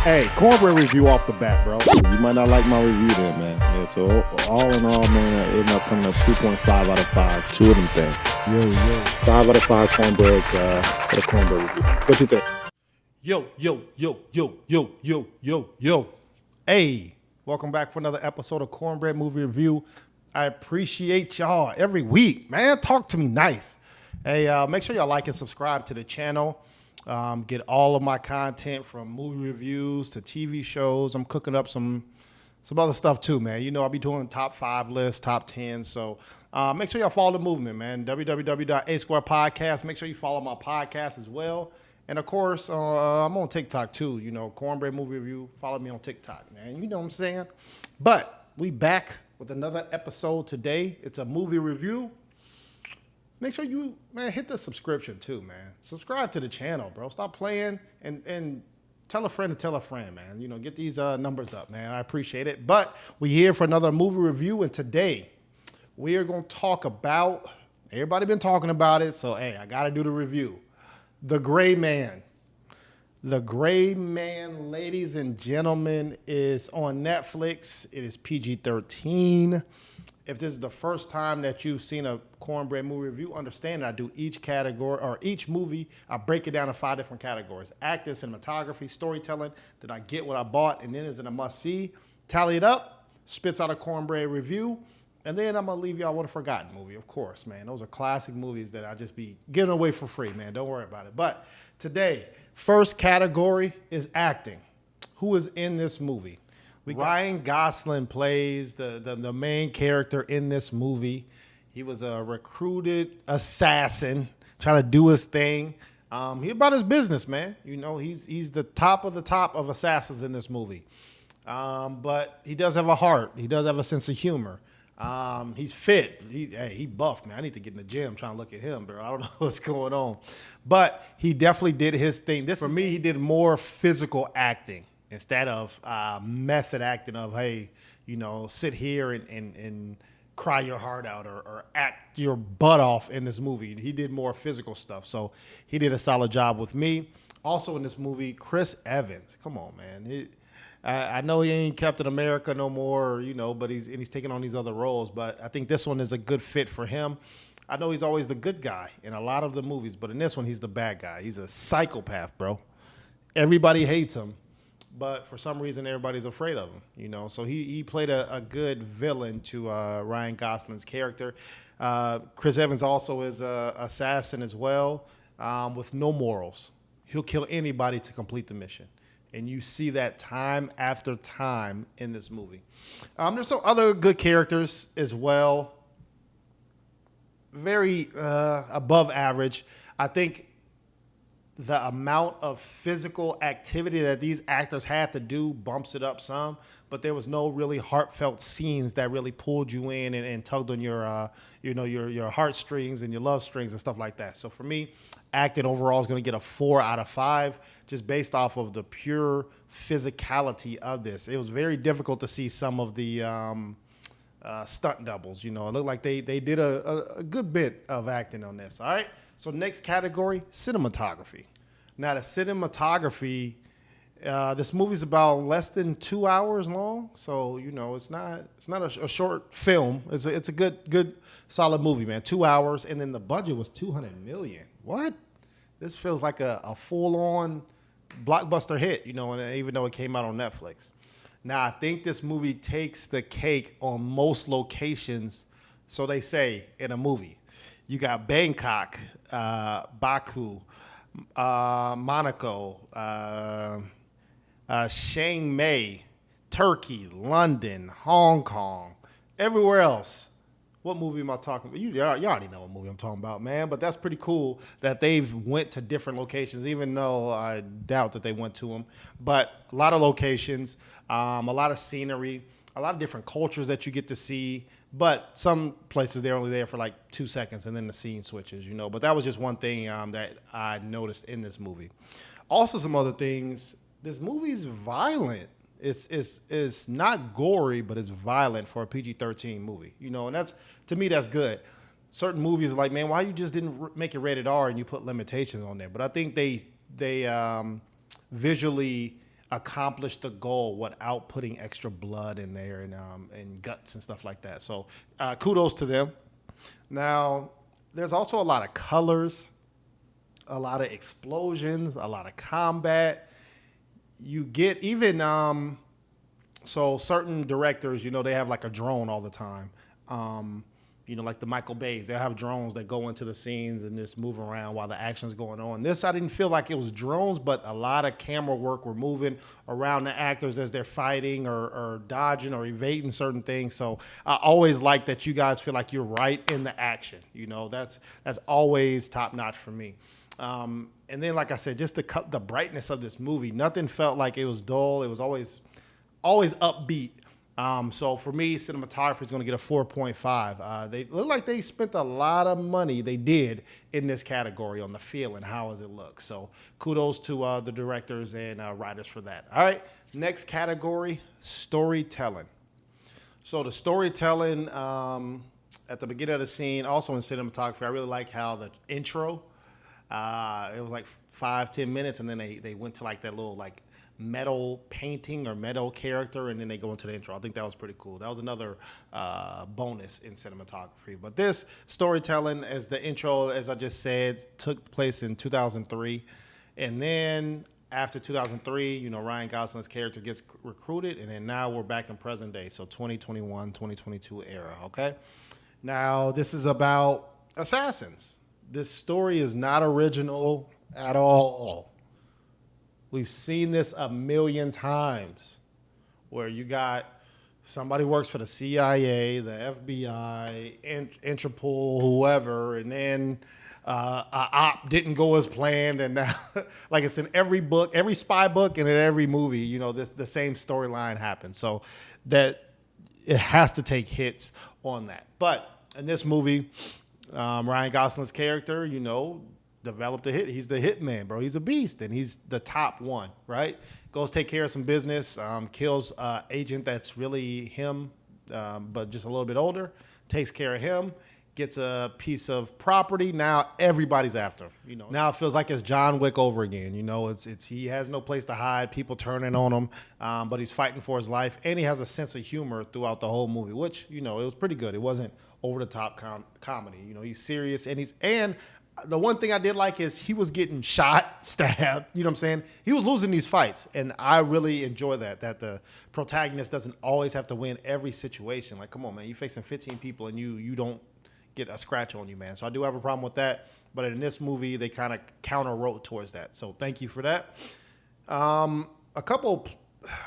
Hey, Cornbread review off the bat, bro. You might not like my review then, man. Yeah, so all in all, man, I ended up coming up 2.5 out of 5. Two of them things. Yo. 5 out of 5 cornbreads for the cornbread review. What you think? Yo. Hey, welcome back for another episode of Cornbread Movie Review. I appreciate y'all every week, man. Talk to me nice. Hey, make sure y'all like and subscribe to the channel. Get all of my content from movie reviews to TV shows. I'm cooking up some other stuff too, man. You know, I'll be doing top 5 lists, top 10. So make sure y'all follow the movement, man. www.a2podcast. Make sure you follow my podcast as well. And of course, I'm on TikTok too. You know, Cornbread Movie Review. Follow me on TikTok, man. You know what I'm saying? But we back with another episode today. It's a movie review. Make sure you, man, hit the subscription too, man. Subscribe to the channel, bro. Stop playing and tell a friend to tell a friend, man. You know, get these numbers up, man. I appreciate it. But we're here for another movie review, and today we are going to talk about, everybody been talking about it, so, hey, I got to do the review. The Gray Man. The Gray Man, ladies and gentlemen, is on Netflix. It is PG-13. If this is the first time that you've seen a Cornbread movie review, understand that I do each category or each movie, I break it down in 5 different categories. Acting, cinematography, storytelling, did I get what I bought, and then is it a must-see? Tally it up, spits out a Cornbread review, and then I'm going to leave y'all with a forgotten movie, of course, man. Those are classic movies that I just be giving away for free, man. Don't worry about it. But today, first category is acting. Who is in this movie? Ryan Gosling plays the main character in this movie. He was a recruited assassin trying to do his thing. He about his business, man. You know, he's the top of assassins in this movie. But he does have a heart. He does have a sense of humor. He's fit. He buff, man. I need to get in the gym trying to look at him, bro. I don't know what's going on. But he definitely did his thing. For me, he did more physical acting instead of method acting of, hey, you know, sit here and cry your heart out or act your butt off in this movie. He did more physical stuff. So he did a solid job with me. Also in this movie, Chris Evans. Come on, man. I know he ain't Captain America no more, you know, but he's taking on these other roles. But I think this one is a good fit for him. I know he's always the good guy in a lot of the movies, but in this one, he's the bad guy. He's a psychopath, bro. Everybody hates him, but for some reason, everybody's afraid of him, you know. So he played a good villain to Ryan Gosling's character. Chris Evans also is an assassin as well, with no morals. He'll kill anybody to complete the mission. And you see that time after time in this movie. There's some other good characters as well. Very above average. I think the amount of physical activity that these actors had to do bumps it up some, but there was no really heartfelt scenes that really pulled you in and tugged on your heartstrings and your love strings and stuff like that. So for me, acting overall is going to get a 4 out of 5, just based off of the pure physicality of this. It was very difficult to see some of the stunt doubles. You know, it looked like they did a good bit of acting on this. All right. So next category, cinematography. Now the cinematography, this movie's about less than 2 hours long, so you know it's not a short film. It's a good solid movie, man. 2 hours, and then the budget was $200 million. What? This feels like a full on blockbuster hit, you know, and even though it came out on Netflix. Now I think this movie takes the cake on most locations, so they say in a movie. You got Bangkok, Baku, Monaco, Chiang Mai, Turkey, London, Hong Kong, everywhere else. What movie am I talking about? You already know what movie I'm talking about, man. But that's pretty cool that they've went to different locations, even though I doubt that they went to them. But a lot of locations, a lot of scenery, a lot of different cultures that you get to see. But some places they're only there for like 2 seconds and then the scene switches, you know. But that was just one thing that I noticed in this movie. Also, some other things. This movie's violent. It's not gory, but it's violent for a PG-13 movie, you know. And that's, to me, that's good. Certain movies are like, man, why you just didn't make it rated R and you put limitations on there? But I think they visually accomplished the goal without putting extra blood in there and guts and stuff like that. So kudos to them. Now, there's also a lot of colors, a lot of explosions, a lot of combat. You get even so certain directors, they have like a drone all the time. Like the Michael Bays, they'll have drones that go into the scenes and just move around while the action's going on. This, I didn't feel like it was drones, but a lot of camera work were moving around the actors as they're fighting or dodging or evading certain things. So I always like that you guys feel like you're right in the action. That's always top notch for me. And then, like I said, just the brightness of this movie. Nothing felt like it was dull. It was always upbeat. So for me, cinematography is going to get a 4.5. They look like they spent a lot of money. They did in this category on the feel and how does it look. So kudos to the directors and writers for that. All right, next category, storytelling. So the storytelling at the beginning of the scene, also in cinematography, I really like how the intro, it was like 5-10 minutes, and then they went to like that little like metal painting or metal character, and then they go into the intro. I think that was pretty cool. That was another bonus in cinematography. But this storytelling, as the intro, as I just said, took place in 2003. And then after 2003, Ryan Gosling's character gets recruited, and then now we're back in present day. So 2021, 2022 era, okay? Now, this is about assassins. This story is not original at all. We've seen this a million times where you got somebody works for the CIA, the FBI, Interpol, whoever, and then a op didn't go as planned, and now, like it's in every book, every spy book, and in every movie, the same storyline happens. So that it has to take hits on that. But in this movie, Ryan Gosling's character, developed a hit. He's the hitman, bro. He's a beast, and he's the top one, right? Goes take care of some business, kills agent that's really him, but just a little bit older, takes care of him, gets a piece of property. Now everybody's after him. Now it feels like it's John Wick over again. It's he has no place to hide, people turning on him, but he's fighting for his life, and he has a sense of humor throughout the whole movie, which, it was pretty good. It wasn't over the top comedy. He's serious, and the one thing I did like is he was getting shot, stabbed, you know what I'm saying? He was losing these fights, and I really enjoy that the protagonist doesn't always have to win every situation. Like, come on, man, you're facing 15 people, and you don't get a scratch on you, man. So I do have a problem with that, but in this movie, they kind of counter-wrote towards that. So thank you for that. A couple,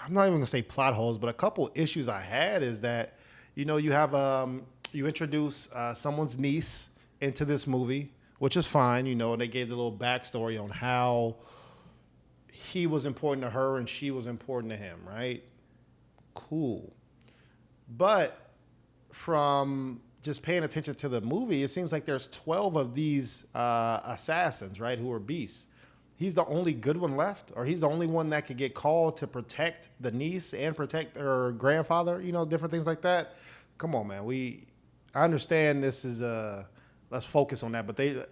I'm not even going to say plot holes, but a couple issues I had is that, you have, you introduce someone's niece into this movie, which is fine, and they gave the little backstory on how he was important to her and she was important to him, right? Cool. But from just paying attention to the movie, it seems like there's 12 of these assassins, right, who are beasts. He's the only good one left, or he's the only one that could get called to protect the niece and protect her grandfather, different things like that. Come on, man. I understand this is let's focus on that. But they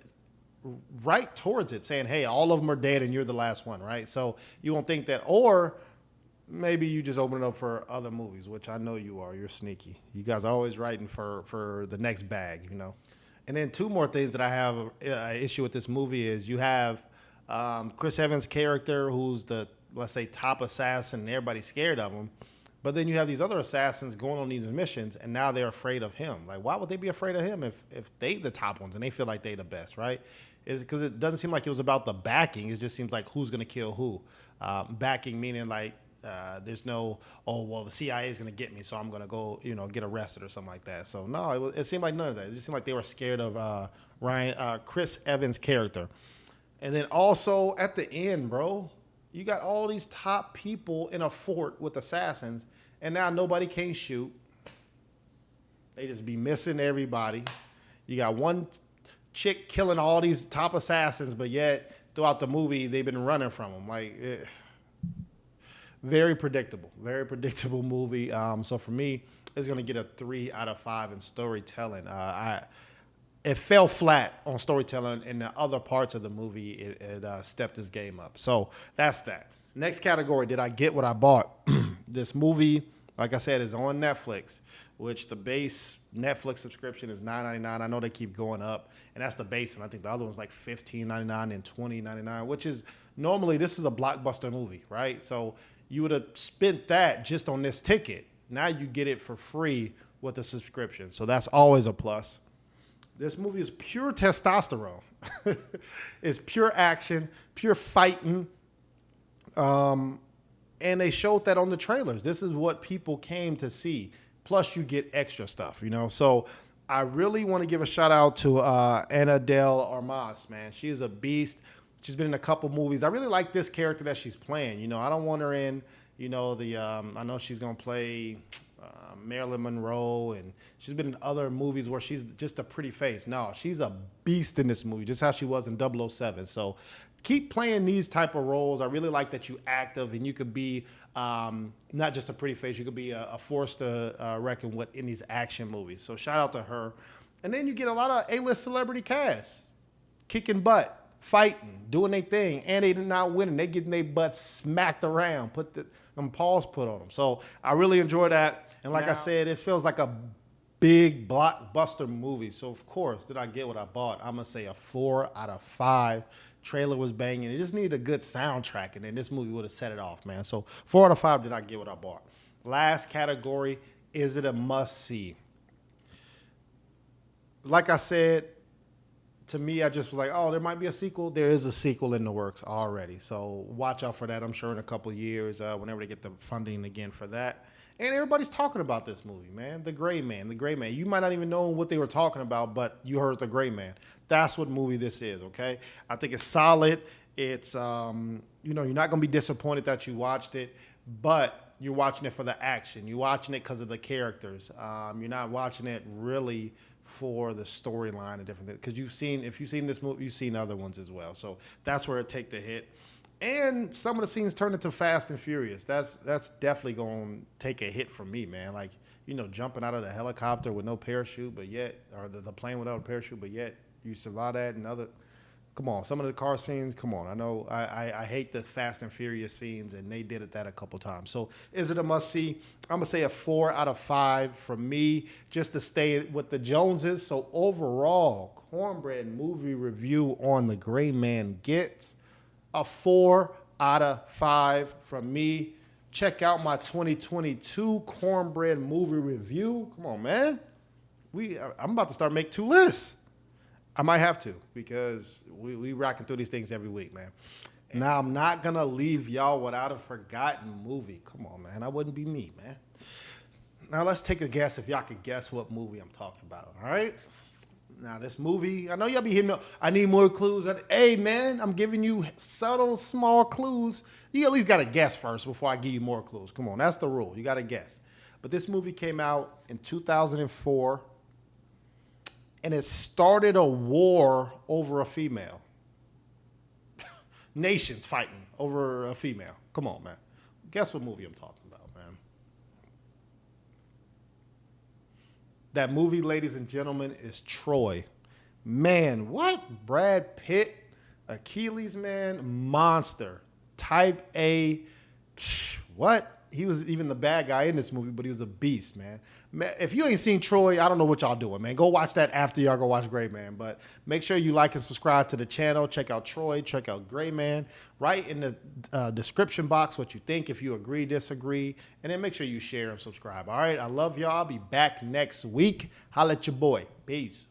right towards it saying, hey, all of them are dead and you're the last one, right? So you won't think that. Or maybe you just open it up for other movies, which I know you are. You're sneaky. You guys are always writing for the next bag, And then two more things that I have an issue with this movie is you have Chris Evans' character, who's the, let's say, top assassin, and everybody's scared of him. But then you have these other assassins going on these missions, and now they're afraid of him. Like, why would they be afraid of him if they the top ones and they feel like they the best, right? It's because it doesn't seem like it was about the backing. It just seems like who's going to kill who. Backing meaning like there's no, the CIA is going to get me, so I'm going to go, get arrested or something like that. So, no, it seemed like none of that. It just seemed like they were scared of Chris Evans' character. And then also at the end, bro, you got all these top people in a fort with assassins, and now nobody can shoot. They just be missing everybody. You got one chick killing all these top assassins, but yet throughout the movie, they've been running from them. Very predictable movie. So for me, it's going to get a 3 out of 5 in storytelling. It fell flat on storytelling. In the other parts of the movie, it stepped his game up. So that's that. Next category, did I get what I bought? This movie, like I said, is on Netflix, which the base Netflix subscription is $9.99. I know they keep going up, and that's the base one. I think the other one's like $15.99 and $20.99, which is normally this is a blockbuster movie, right? So you would have spent that just on this ticket. Now you get it for free with the subscription. So that's always a plus. This movie is pure testosterone. It's pure action, pure fighting. And they showed that on the trailers. This is what people came to see. Plus, you get extra stuff, you know. So I really want to give a shout out to Ana de Armas, man. She is a beast. She's been in a couple movies. I really like this character that she's playing. You know, I don't want her in, you know, I know she's going to play Marilyn Monroe, and she's been in other movies where she's just a pretty face. No, she's a beast in this movie, just how she was in 007. So keep playing these type of roles. I really like that you active and you could be not just a pretty face. You could be a force to reckon with in these action movies. So shout out to her. And then you get a lot of A-list celebrity cast kicking butt, fighting, doing their thing, and they not winning. They getting their butts smacked around, put them paws put on them. So I really enjoy that. And like I said, it feels like a big blockbuster movie. So of course, did I get what I bought? I'm gonna say a 4 out of 5. Trailer was banging. It just needed a good soundtrack, and then this movie would have set it off, man. So 4 out of 5 did I get what I bought. Last category, is it a must-see? Like I said, to me, I just was like, oh, there might be a sequel. There is a sequel in the works already. So watch out for that. I'm sure in a couple of years, whenever they get the funding again for that. And everybody's talking about this movie, man. The Gray Man, The Gray Man. You might not even know what they were talking about, but you heard The Gray Man. That's what movie this is, okay? I think it's solid. It's, you know, you're not going to be disappointed that you watched it, but you're watching it for the action. You're watching it because of the characters. You're not watching it really for the storyline and different things. Because if you've seen this movie, you've seen other ones as well. So that's where it take the hit. And some of the scenes turn into Fast and Furious. That's definitely going to take a hit from me, man. Like, you know, jumping out of the helicopter with no parachute, but yet, or the plane without a parachute, but yet you survive that and other. Come on, some of the car scenes, come on. I know I hate the Fast and Furious scenes, and they did that a couple times. So is it a must-see? I'm going to say a 4 out of 5 from me, just to stay with the Joneses. So overall, Cornbread movie review on The Gray Man gets a 4 out of 5 from me. Check out my 2022 Cornbread movie review. Come on, man. I'm about to start make 2 lists. I might have to, because we rocking through these things every week, man. Now, I'm not going to leave y'all without a forgotten movie. Come on, man. That wouldn't be me, man. Now, let's take a guess if y'all could guess what movie I'm talking about, all right? Now, this movie, I know y'all be hitting me up. I need more clues. Hey, man, I'm giving you subtle, small clues. You at least got to guess first before I give you more clues. Come on, that's the rule. You got to guess. But this movie came out in 2004, and it started a war over a female. Nations fighting over a female. Come on, man. Guess what movie I'm talking about, man. That movie, ladies and gentlemen, is Troy. Man, what? Brad Pitt, Achilles, man, monster. Type A, what? He was even the bad guy in this movie, but he was a beast, man. If you ain't seen Troy, I don't know what y'all doing, man. Go watch that after y'all go watch Gray Man. But make sure you like and subscribe to the channel. Check out Troy. Check out Gray Man. Write in the description box what you think, if you agree, disagree. And then make sure you share and subscribe. All right? I love y'all. I'll be back next week. Holla at your boy. Peace.